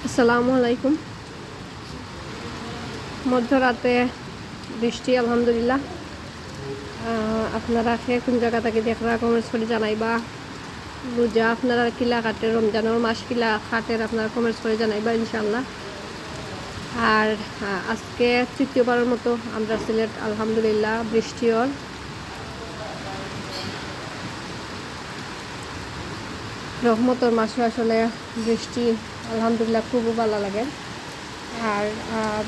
আসসালামু আলাইকুম। মধ্যরাতে বৃষ্টি আলহামদুলিল্লাহ। আপনারা কোন জায়গা থেকে দেখরা কমেন্টস করে জানাইবা। রোজা আপনারা কিলা কাটে, রমজানের মাস কিলা কাটের আপনারা কমেন্টস করে জানাইবা ইনশাল্লাহ। আর আজকে তৃতীয়বারের মতো আমরা সিলেট আলহামদুলিল্লাহ বৃষ্টির রহমতের মাসে আসলে বৃষ্টি আলহামদুলিল্লাহ খুব ভালো লাগে। আর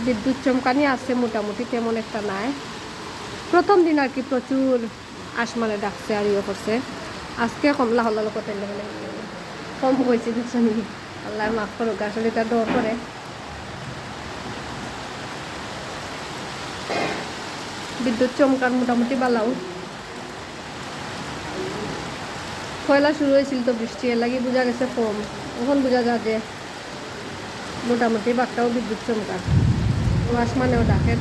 বিদ্যুৎ চমকানি আছে মোটামুটি, তেমন একটা নাই। প্রথম দিন আর কি প্রচুর আসমানে ডাকছে আর ইয়ে করছে। আজকে কমলা হল্লা করতে কম হয়েছে দেখছেন, আল্লাহ মাফ করুক, আসলে এটা ডর করে। বিদ্যুৎ চমকার মোটামুটি বালাও পয়লা শুরু হয়েছিল তো বৃষ্টি, এর লাগে বোঝা গেছে কম। এখন বোঝা যায় যে মোটামুটি বাঘটাও বিদ্যুৎ চমকা, আসমানেও ডাকেন।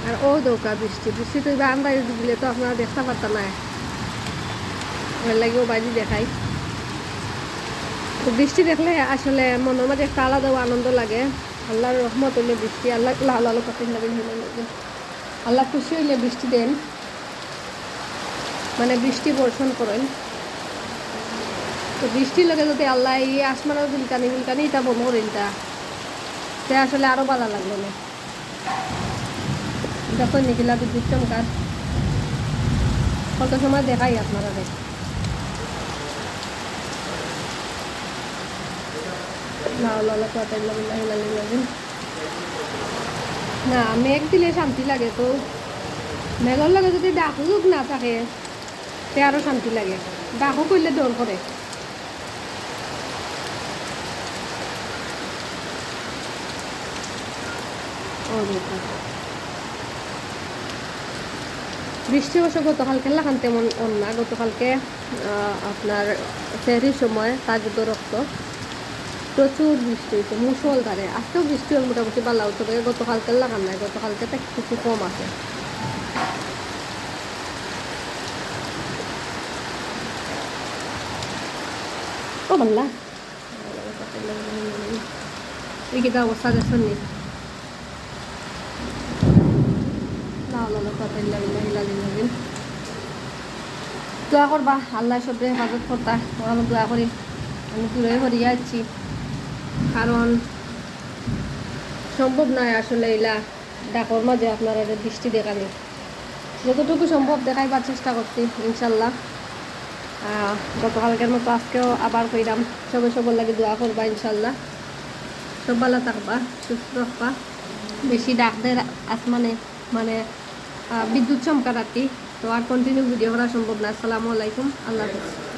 আর ও দৌকা বৃষ্টি বৃষ্টি তো এবার আন্দাজ দিলে তো আপনারা দেখতে পারতাম না, এর লাগেও বাইরে দেখাই। তো বৃষ্টি দেখলে আসলে মনের মাঝে একটা আলাদাও আনন্দ লাগে। আল্লাহর রহমত হইলে বৃষ্টি, আল্লাহ লাল আলো করতে আল্লাহ খুশি হইলে বৃষ্টি দেন, মানে বৃষ্টি বর্ষণ করেন। তো বৃষ্টির লগে যদি আল্লাহ এই আসমানের বিলকানি এটা বন্ধ করেন, তা আসলে আরও ভালো লাগলো না। যখন নিখিলা বিদ্যুৎ চমকার কত সময় দেখাই আপনারা না, মেঘ দিলে শান্তি লাগে। তো মেঘর লাগে যদি ডাকুক না থাকে তে আরো শান্তি লাগে, ডাকু করলে ডর করে। বৃষ্টি অবশ্য গতকালকে লাগান তেমন না। গতকালকে আপনার ফেরির সময় তাজুদ রক্ত প্রচুর বৃষ্টি হয়েছে মুষলধারে। আজকেও বৃষ্টি হল মোটামুটি ভালো হতো, গতকালকে লাগান নাই, গতকালকে তো কিছু কম আছে। ও বাংলা এই কিটা অবস্থা দেখছেন নি? দোয়া করবা আল্লাহ সব হেফাজত করতা, আমি দোয়া করি। আমি দূরে হরিয়া যাচ্ছি, কারণ সম্ভব নয় আসলে এলা ডাকর মাঝে আপনারা বৃষ্টি দেখানি। যতটুকু সম্ভব দেখাইবার চেষ্টা করছি ইনশাল্লাহ। গতকালকের মতো আজকেও আবার কইরাম, সবার লাগে দোয়া করবা ইনশাল্লাহ। সব ভালো থাকবা, সুস্থ থাকবা। বেশি ডাক দেয় আসমানে, মানে বিদ্যুৎ চমকা রাতি। তো আর কন্টিনিউ ভিডিও করা সম্ভব না। আসসালামু আলাইকুম, আল্লাহ হাফেজ।